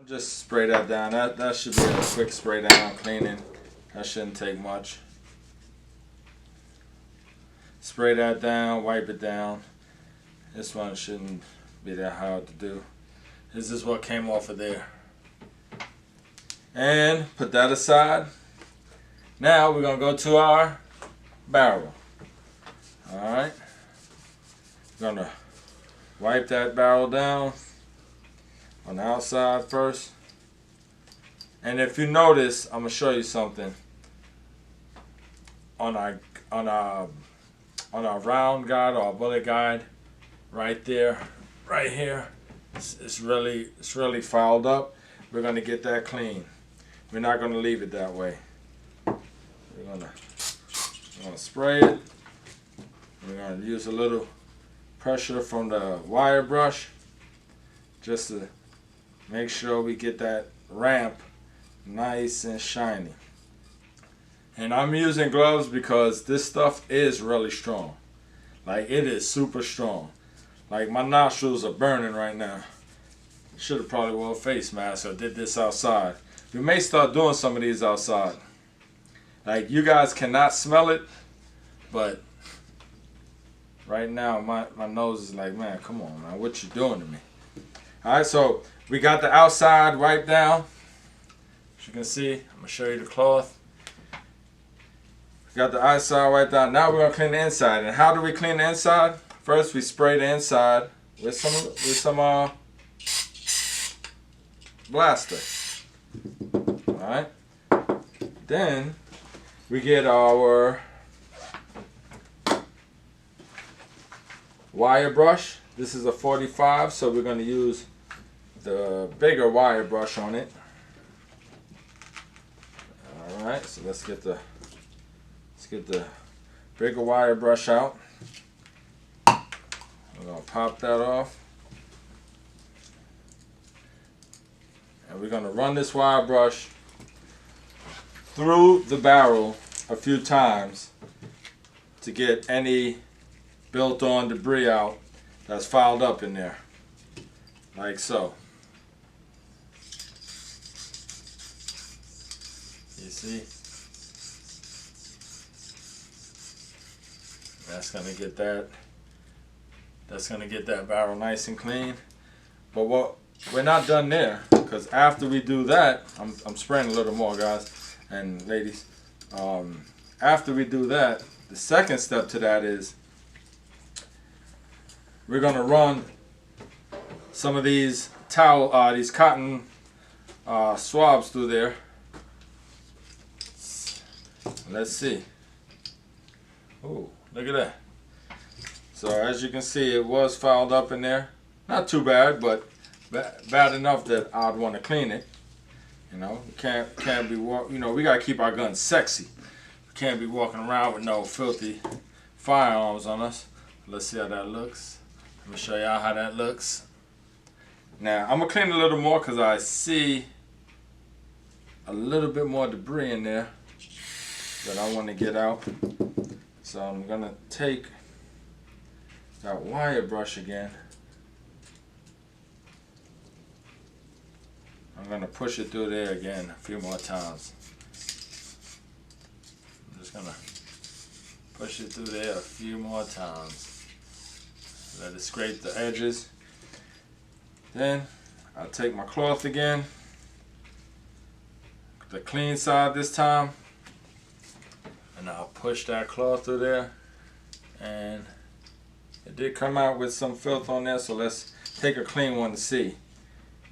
Just spray that down. That should be a quick spray down cleaning. That shouldn't take much. Spray that down, wipe it down. This one shouldn't be that hard to do. This is what came off of there. And put that aside. Now we're going to go to our barrel. Alright. We're going to wipe that barrel down on the outside first. And if you notice, I'm going to show you something. On our round guide or our bullet guide, right there, right here, it's really fouled up. We're going to get that clean. We're not going to leave it that way. We're going to spray it. We're going to use a little pressure from the wire brush just to make sure we get that ramp nice and shiny. And I'm using gloves because this stuff is really strong. Like, it is super strong. Like, my nostrils are burning right now. Should have probably wore a face mask or did this outside. We may start doing some of these outside. Like, you guys cannot smell it, but right now my nose is like, man, come on, man, what you doing to me? Alright, so we got the outside wiped down. As you can see, I'm going to show you the cloth. We got the outside wiped down. Now we're going to clean the inside. And how do we clean the inside? First, we spray the inside with some blaster. Alright. Then we get our wire brush. This is a 45, so we're going to use the bigger wire brush on it. Alright, so let's get the bigger wire brush out. We're going to pop that off. And we're going to run this wire brush through the barrel a few times to get any built-on debris out that's fouled up in there. Like so. You see? That's going to get that barrel nice and clean. But we're not done there, because after we do that, I'm spraying a little more, guys and ladies. After we do that, the second step to that is we're going to run some of these these cotton swabs through there. Let's see. Oh, look at that. So as you can see, it was fouled up in there. Not too bad, but bad enough that I'd want to clean it. You know, we can't be we gotta keep our guns sexy. We can't be walking around with no filthy firearms on us. Let's see how that looks. Let me show y'all how that looks. Now I'm gonna clean a little more because I see a little bit more debris in there that I want to get out. So I'm gonna take that wire brush again. I'm going to push it through there again a few more times. I'm just going to push it through there a few more times. Let it scrape the edges. Then I'll take my cloth again, the clean side this time, and I'll push that cloth through there. And it did come out with some filth on there, so let's take a clean one to see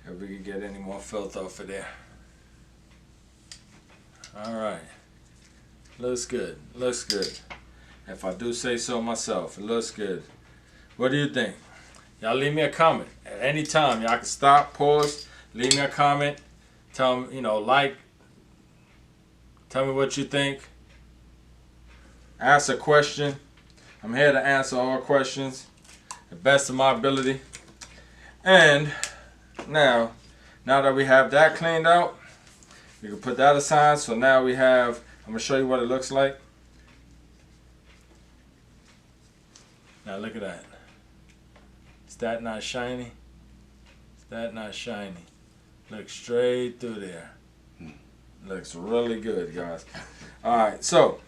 if we can get any more filth off of there. Alright. Looks good. Looks good. If I do say so myself, it looks good. What do you think? Y'all leave me a comment. At any time, y'all can stop, pause, leave me a comment. Tell me, like. Tell me what you think. Ask a question. I'm here to answer all questions the best of my ability. And now that we have that cleaned out, we can put that aside. So now we have, I'm going to show you what it looks like. Now look at that. Is that not shiny? Is that not shiny? Look straight through there. Looks really good, guys. Alright, so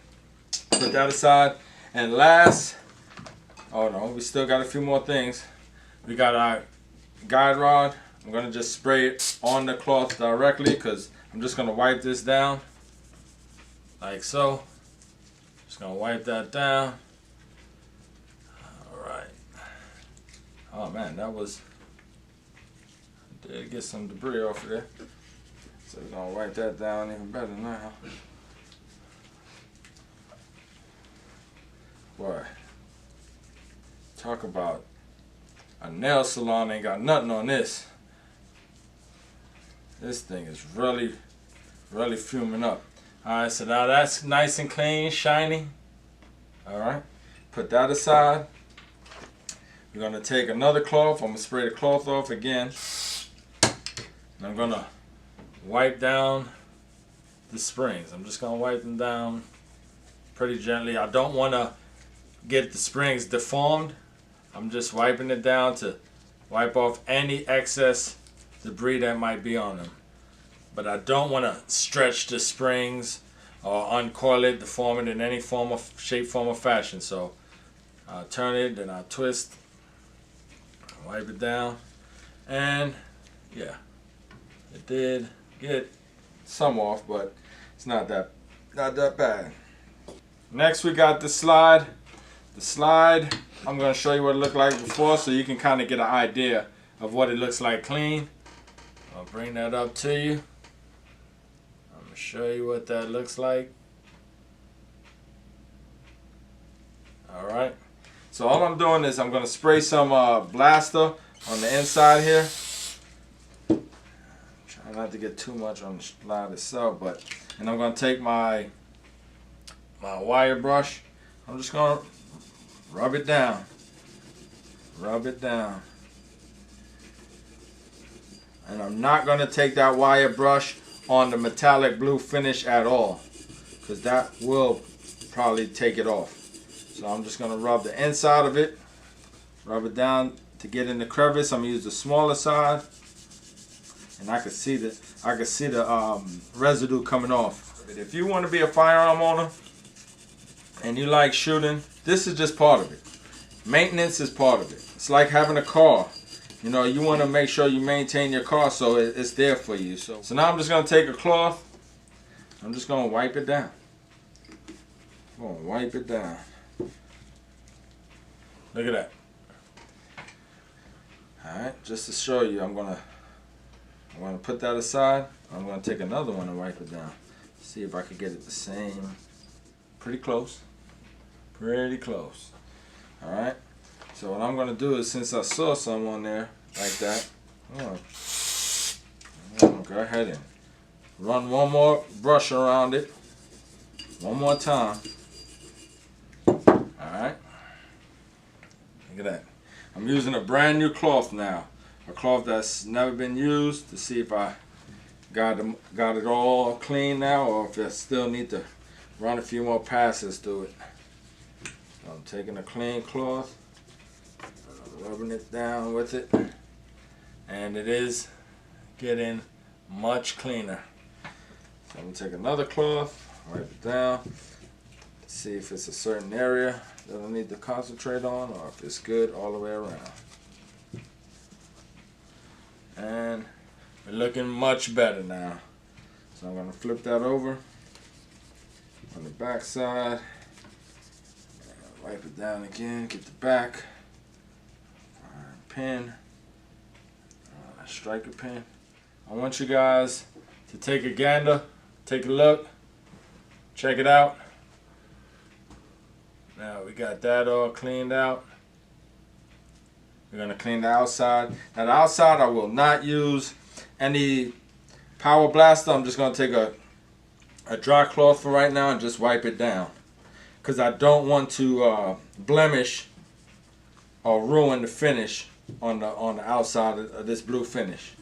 put that aside. And last, oh no, we still got a few more things. We got our guide rod. I'm going to just spray it on the cloth directly because I'm just going to wipe this down. Like so. Just going to wipe that down. Alright. Oh man, that was... Did get some debris off of there. So we're going to wipe that down even better now. Boy, talk about a nail salon ain't got nothing on this. This thing is really fuming up. Alright, so now that's nice and clean, shiny. Alright, put that aside. We're going to take another cloth. I'm going to spray the cloth off again. And I'm going to wipe down the springs. I'm just going to wipe them down pretty gently. I don't want to get the springs deformed. I'm just wiping it down to wipe off any excess debris that might be on them. But I don't want to stretch the springs or uncoil it, deform it in any form of shape, form, or fashion. So I'll turn it, then I'll twist, wipe it down, and yeah, it did get some off, but it's not that bad. Next we got the slide. The slide, I'm going to show you what it looked like before so you can kind of get an idea of what it looks like clean. I'll bring that up to you. I'm going to show you what that looks like. Alright. So all I'm doing is I'm going to spray some blaster on the inside here. Try not to get too much on the slide itself, but and I'm going to take my wire brush. I'm just going to rub it down. Rub it down. And I'm not going to take that wire brush on the metallic blue finish at all, because that will probably take it off. So I'm just going to rub the inside of it. Rub it down to get in the crevice. I'm going to use the smaller side. And I can see the residue coming off. If you want to be a firearm owner and you like shooting, this is just part of it. Maintenance is part of it. It's like having a car. You know, you want to make sure you maintain your car so it's there for you. So now I'm just going to take a cloth. I'm just going to wipe it down. I'm going to wipe it down. Look at that. Alright, just to show you, I'm going to put that aside. I'm going to take another one and wipe it down. See if I can get it the same. Pretty close. Pretty close. Alright. So what I'm going to do is, since I saw some on there like that, I'm going to go ahead and run one more brush around it. One more time. Alright. Look at that. I'm using a brand new cloth now. A cloth that's never been used, to see if I got it all clean now, or if I still need to run a few more passes through it. So I'm taking a clean cloth, rubbing it down with it, and it is getting much cleaner. So I'm going to take another cloth, wipe it down, see if it's a certain area that I need to concentrate on, or if it's good all the way around. And we're looking much better now. So I'm going to flip that over on the back side. Wipe it down again, get the back. Pin. Striker pin. I want you guys to take a gander, take a look, check it out. Now we got that all cleaned out. We're going to clean the outside. Now the outside I will not use any power blaster. I'm just going to take a dry cloth for right now and just wipe it down, because I don't want to blemish or ruin the finish on the outside of this blue finish.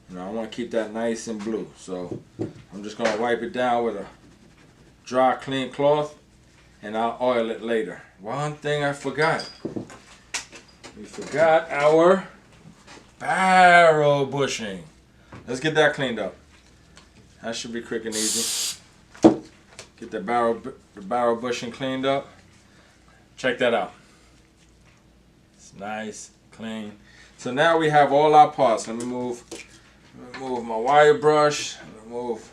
You know, I want to keep that nice and blue. So I'm just going to wipe it down with a dry clean cloth, and I'll oil it later. One thing I forgot. We forgot our barrel bushing. Let's get that cleaned up. That should be quick and easy. Get the barrel bushing cleaned up. Check that out. It's nice, clean. So now we have all our parts. Let me move my wire brush. Remove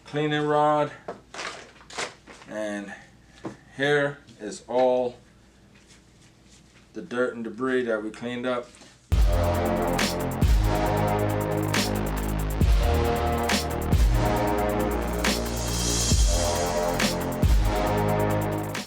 cleaning rod. And here is all the dirt and debris that we cleaned up.